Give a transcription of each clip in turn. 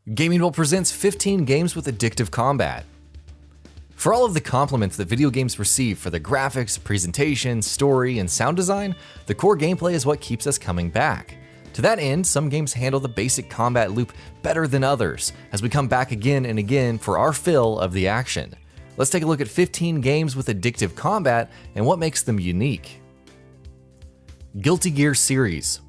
GamingBolt presents 15 games with addictive combat. For all of the compliments that video games receive for their graphics, presentation, story, and sound design, the core gameplay is what keeps us coming back. To that end, some games handle the basic combat loop better than others, as we come back again and again for our fill of the action. Let's take a look at 15 games with addictive combat and what makes them unique. Guilty Gear series.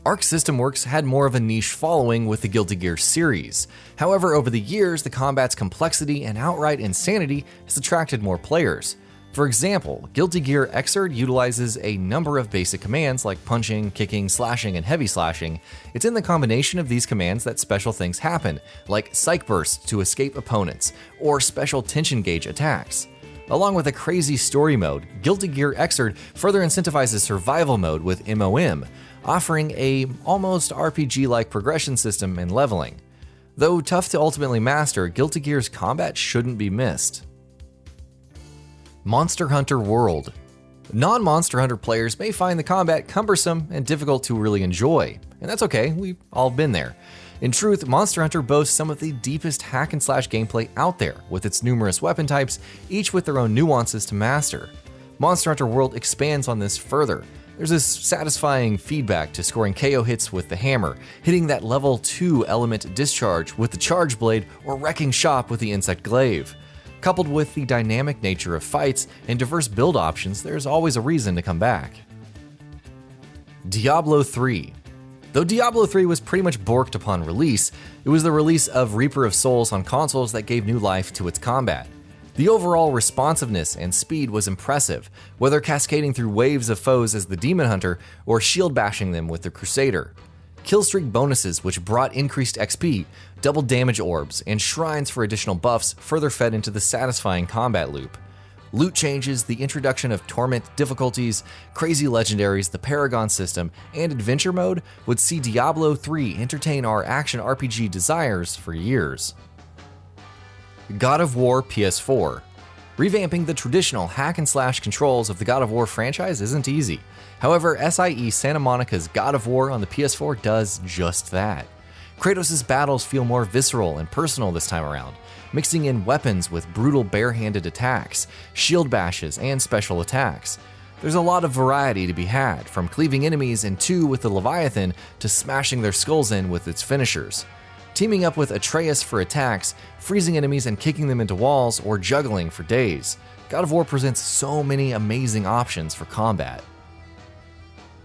Arc System Works had more of a niche following with the Guilty Gear series. However, over the years, the combat's complexity and outright insanity has attracted more players. For example, Guilty Gear Xrd utilizes a number of basic commands like punching, kicking, slashing, and heavy slashing. It's in the combination of these commands that special things happen, like Psych Bursts to escape opponents, or special tension gauge attacks. Along with a crazy story mode, Guilty Gear Xrd further incentivizes survival mode with MOM, offering a almost RPG-like progression system and leveling. Though tough to ultimately master, Guilty Gear's combat shouldn't be missed. Monster Hunter World. Non-Monster Hunter players may find the combat cumbersome and difficult to really enjoy, and that's okay, we've all been there. In truth, Monster Hunter boasts some of the deepest hack-and-slash gameplay out there, with its numerous weapon types, each with their own nuances to master. Monster Hunter World expands on this further. There's this satisfying feedback to scoring KO hits with the hammer, hitting that level 2 element discharge with the charge blade, or wrecking shop with the insect glaive. Coupled with the dynamic nature of fights and diverse build options, there's always a reason to come back. Diablo 3. Though Diablo 3 was pretty much borked upon release, it was the release of Reaper of Souls on consoles that gave new life to its combat. The overall responsiveness and speed was impressive, whether cascading through waves of foes as the Demon Hunter or shield bashing them with the Crusader. Killstreak bonuses, which brought increased XP, double damage orbs, and shrines for additional buffs further fed into the satisfying combat loop. Loot changes, the introduction of torment difficulties, crazy legendaries, the Paragon system, and adventure mode would see Diablo 3 entertain our action RPG desires for years. God of War PS4. Revamping the traditional hack-and-slash controls of the God of War franchise isn't easy. However, SIE Santa Monica's God of War on the PS4 does just that. Kratos' battles feel more visceral and personal this time around, mixing in weapons with brutal bare-handed attacks, shield bashes, and special attacks. There's a lot of variety to be had, from cleaving enemies in two with the Leviathan to smashing their skulls in with its finishers. Teaming up with Atreus for attacks, freezing enemies and kicking them into walls, or juggling for days. God of War presents so many amazing options for combat.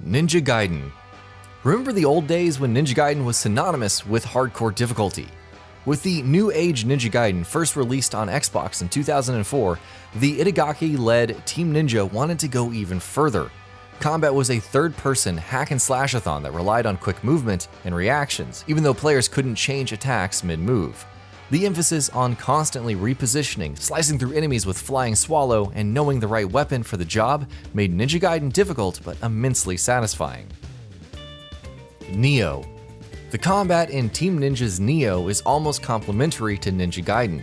Ninja Gaiden. Remember the old days when Ninja Gaiden was synonymous with hardcore difficulty? With the new age Ninja Gaiden first released on Xbox in 2004, the Itagaki-led Team Ninja wanted to go even further. Combat was a third-person hack-and-slash-a-thon that relied on quick movement and reactions, even though players couldn't change attacks mid-move. The emphasis on constantly repositioning, slicing through enemies with Flying Swallow, and knowing the right weapon for the job made Ninja Gaiden difficult but immensely satisfying. Nioh. The combat in Team Ninja's Nioh is almost complementary to Ninja Gaiden.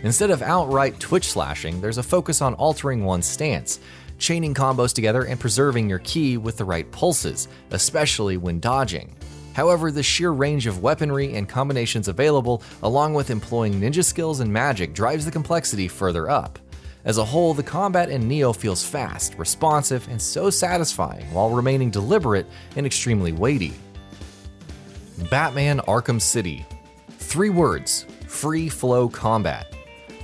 Instead of outright twitch slashing, there's a focus on altering one's stance, chaining combos together and preserving your ki with the right pulses, especially when dodging. However, the sheer range of weaponry and combinations available, along with employing ninja skills and magic, drives the complexity further up. As a whole, the combat in Nioh feels fast, responsive, and so satisfying while remaining deliberate and extremely weighty. Batman Arkham City. 3 words: free flow combat.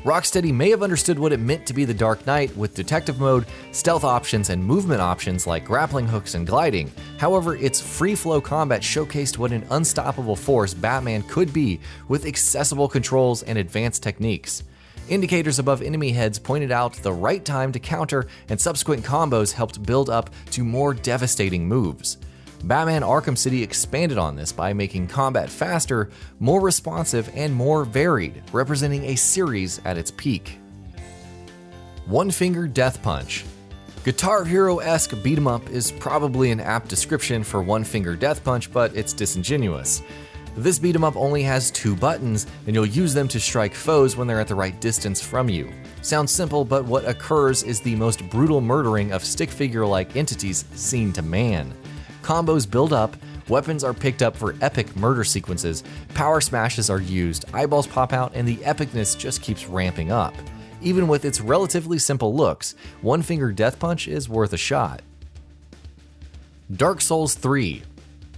Rocksteady may have understood what it meant to be the Dark Knight with detective mode, stealth options, and movement options like grappling hooks and gliding. However, its free-flow combat showcased what an unstoppable force Batman could be with accessible controls and advanced techniques. Indicators above enemy heads pointed out the right time to counter, and subsequent combos helped build up to more devastating moves. Batman Arkham City expanded on this by making combat faster, more responsive, and more varied, representing a series at its peak. One Finger Death Punch. Guitar Hero-esque beat 'em up is probably an apt description for One Finger Death Punch, but it's disingenuous. This beat 'em up only has 2 buttons, and you'll use them to strike foes when they're at the right distance from you. Sounds simple, but what occurs is the most brutal murdering of stick figure-like entities seen to man. Combos build up, Weapons are picked up for epic murder sequences, power smashes are used, eyeballs pop out, and the epicness just keeps ramping up. Even with its relatively simple looks, One Finger Death Punch is worth a shot. Dark Souls 3.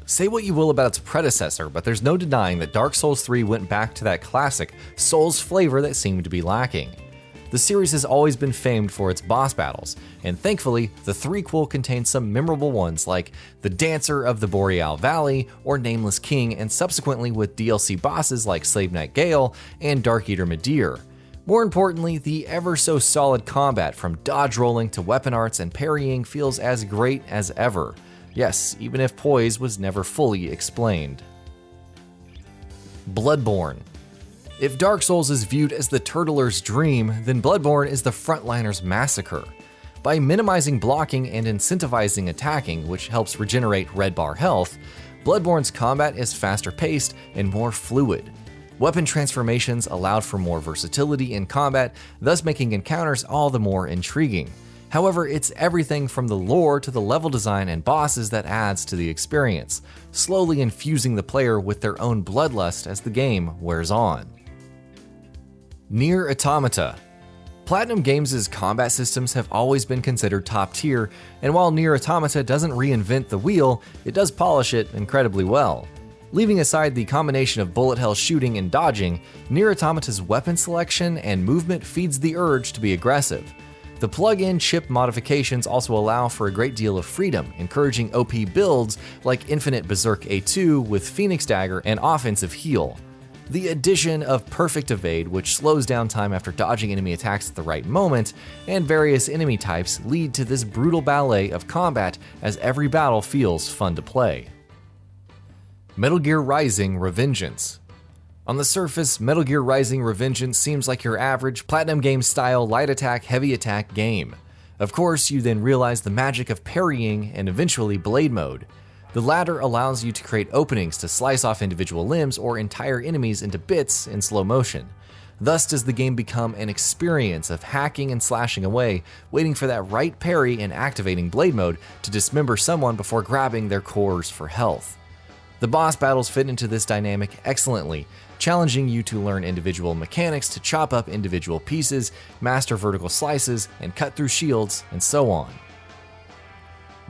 Say what you will about its predecessor, but there's no denying that Dark Souls 3 went back to that classic Souls flavor that seemed to be lacking. The series has always been famed for its boss battles, and thankfully, the threequel contains some memorable ones like the Dancer of the Boreal Valley or Nameless King, and subsequently with DLC bosses like Slave Knight Gale and Dark Eater Midir. More importantly, the ever so solid combat from dodge rolling to weapon arts and parrying feels as great as ever. Yes, even if poise was never fully explained. Bloodborne. If Dark Souls is viewed as the turtler's dream, then Bloodborne is the frontliner's massacre. By minimizing blocking and incentivizing attacking, which helps regenerate red bar health, Bloodborne's combat is faster paced and more fluid. Weapon transformations allowed for more versatility in combat, thus making encounters all the more intriguing. However, it's everything from the lore to the level design and bosses that adds to the experience, slowly infusing the player with their own bloodlust as the game wears on. Nier Automata. Platinum Games' combat systems have always been considered top tier, and while Nier Automata doesn't reinvent the wheel, it does polish it incredibly well. Leaving aside the combination of bullet hell shooting and dodging, Nier Automata's weapon selection and movement feeds the urge to be aggressive. The plug-in chip modifications also allow for a great deal of freedom, encouraging OP builds like Infinite Berserk A2 with Phoenix Dagger and Offensive Heal. The addition of Perfect Evade, which slows down time after dodging enemy attacks at the right moment, and various enemy types lead to this brutal ballet of combat as every battle feels fun to play. Metal Gear Rising: Revengeance. On the surface, Metal Gear Rising: Revengeance seems like your average Platinum Games style light attack, heavy attack game. Of course, you then realize the magic of parrying and eventually blade mode. The latter allows you to create openings to slice off individual limbs or entire enemies into bits in slow motion. Thus does the game become an experience of hacking and slashing away, waiting for that right parry and activating blade mode to dismember someone before grabbing their cores for health. The boss battles fit into this dynamic excellently, challenging you to learn individual mechanics to chop up individual pieces, master vertical slices, and cut through shields, and so on.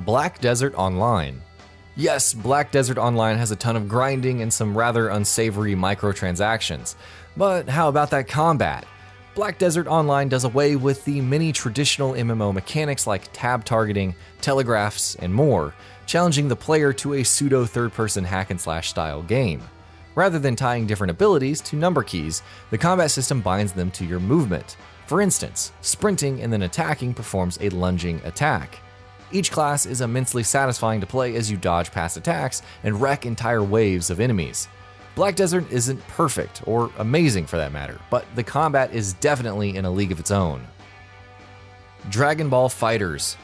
Black Desert Online. Yes, Black Desert Online has a ton of grinding and some rather unsavory microtransactions, but how about that combat? Black Desert Online does away with the many traditional MMO mechanics like tab targeting, telegraphs, and more, challenging the player to a pseudo third-person hack-and-slash style game. Rather than tying different abilities to number keys, the combat system binds them to your movement. For instance, sprinting and then attacking performs a lunging attack. Each class is immensely satisfying to play as you dodge past attacks and wreck entire waves of enemies. Black Desert isn't perfect, or amazing for that matter, but the combat is definitely in a league of its own. Dragon Ball FighterZ.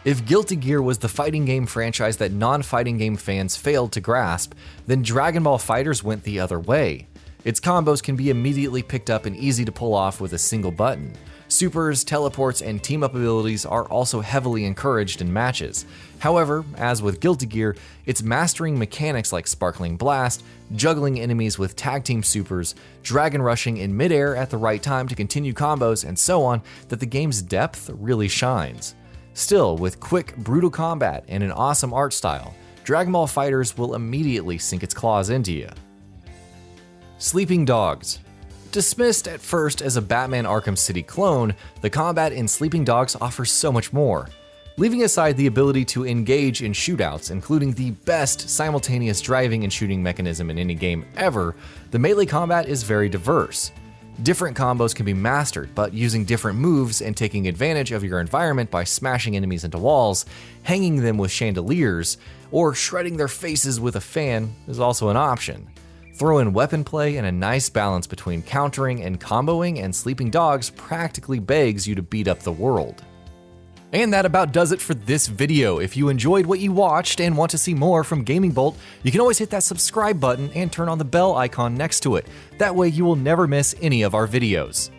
If Guilty Gear was the fighting game franchise that non-fighting game fans failed to grasp, then Dragon Ball FighterZ went the other way. Its combos can be immediately picked up and easy to pull off with a single button. Supers, teleports, and team-up abilities are also heavily encouraged in matches. However, as with Guilty Gear, it's mastering mechanics like Sparkling Blast, juggling enemies with tag team supers, dragon rushing in midair at the right time to continue combos, and so on that the game's depth really shines. Still, with quick, brutal combat and an awesome art style, Dragon Ball FighterZ will immediately sink its claws into you. Sleeping Dogs. Dismissed at first as a Batman Arkham City clone, the combat in Sleeping Dogs offers so much more. Leaving aside the ability to engage in shootouts, including the best simultaneous driving and shooting mechanism in any game ever, the melee combat is very diverse. Different combos can be mastered, but using different moves and taking advantage of your environment by smashing enemies into walls, hanging them with chandeliers, or shredding their faces with a fan is also an option. Throw in weapon play and a nice balance between countering and comboing, and Sleeping Dogs practically begs you to beat up the world. And that about does it for this video. If you enjoyed what you watched and want to see more from GamingBolt, you can always hit that subscribe button and turn on the bell icon next to it. That way you will never miss any of our videos.